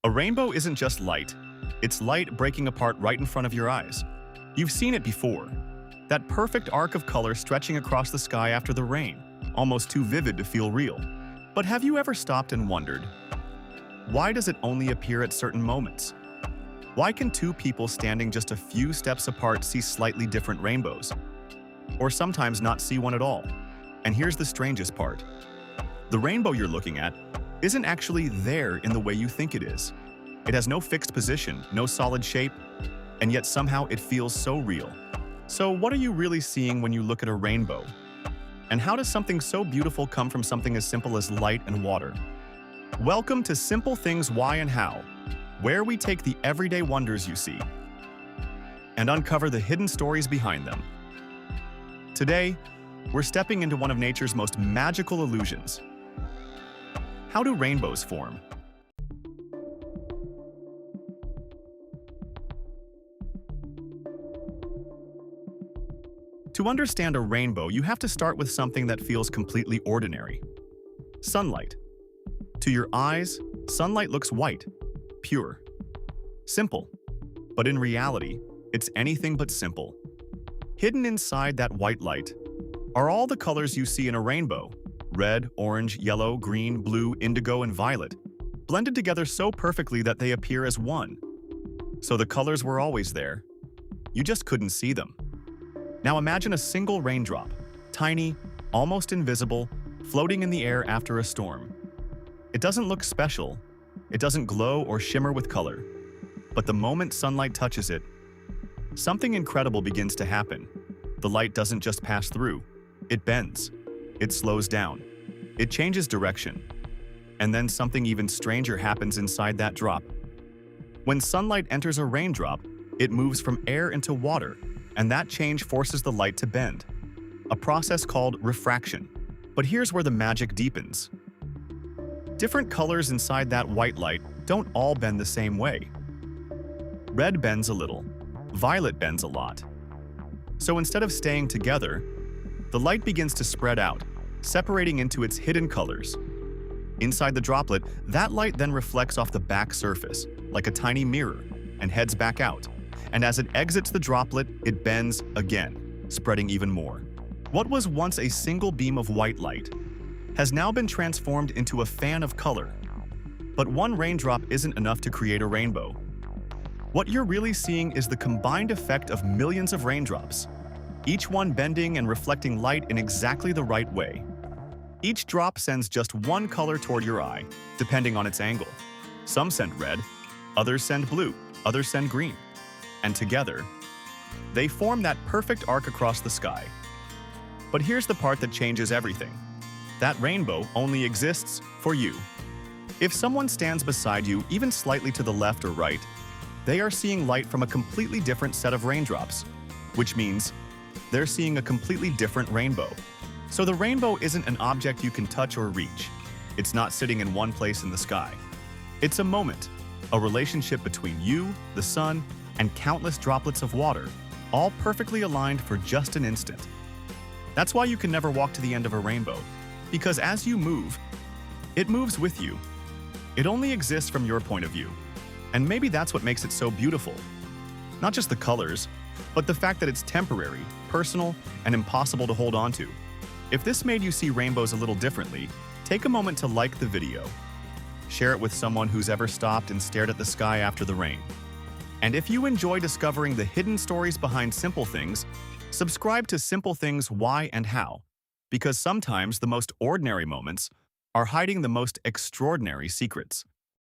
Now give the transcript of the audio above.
A rainbow isn't just light. It's light breaking apart right in front of your eyes. You've seen it before. That perfect arc of color stretching across the sky after the rain, almost too vivid to feel real. But have you ever stopped and wondered, why does it only appear at certain moments? Why can two people standing just a few steps apart see slightly different rainbows? Or sometimes not see one at all? And here's the strangest part. The rainbow you're looking at isn't actually there in the way you think it is. It has no fixed position, no solid shape, and yet somehow it feels so real. So what are you really seeing when you look at a rainbow? And how does something so beautiful come from something as simple as light and water? Welcome to Simple Things Why and How, where we take the everyday wonders you see and uncover the hidden stories behind them. Today, we're stepping into one of nature's most magical illusions. How do rainbows form? To understand a rainbow, you have to start with something that feels completely ordinary. Sunlight. To your eyes, sunlight looks white, pure, simple. But in reality, it's anything but simple. Hidden inside that white light are all the colors you see in a rainbow: red, orange, yellow, green, blue, indigo, and violet, blended together so perfectly that they appear as one. So the colors were always there. You just couldn't see them. Now imagine a single raindrop, tiny, almost invisible, floating in the air after a storm. It doesn't look special. It doesn't glow or shimmer with color. But the moment sunlight touches it, something incredible begins to happen. The light doesn't just pass through. It bends. It slows down. It changes direction. And then something even stranger happens inside that drop. When sunlight enters a raindrop, it moves from air into water, and that change forces the light to bend, a process called refraction. But here's where the magic deepens. Different colors inside that white light don't all bend the same way. Red bends a little, violet bends a lot. So instead of staying together, the light begins to spread out, separating into its hidden colors. Inside the droplet, that light then reflects off the back surface, like a tiny mirror, and heads back out. And as it exits the droplet, it bends again, spreading even more. What was once a single beam of white light has now been transformed into a fan of color. But one raindrop isn't enough to create a rainbow. What you're really seeing is the combined effect of millions of raindrops, each one bending and reflecting light in exactly the right way. Each drop sends just one color toward your eye, depending on its angle. Some send red, others send blue, others send green. And together, they form that perfect arc across the sky. But here's the part that changes everything. That rainbow only exists for you. If someone stands beside you, even slightly to the left or right, they are seeing light from a completely different set of raindrops, which means they're seeing a completely different rainbow. So the rainbow isn't an object you can touch or reach. It's not sitting in one place in the sky. It's a moment, a relationship between you, the sun, and countless droplets of water, all perfectly aligned for just an instant. That's why you can never walk to the end of a rainbow, because as you move, it moves with you. It only exists from your point of view. And maybe that's what makes it so beautiful. Not just the colors, but the fact that it's temporary, personal, and impossible to hold on to. If this made you see rainbows a little differently, take a moment to like the video. Share it with someone who's ever stopped and stared at the sky after the rain. And if you enjoy discovering the hidden stories behind simple things, subscribe to Simple Things Why and How, because sometimes the most ordinary moments are hiding the most extraordinary secrets.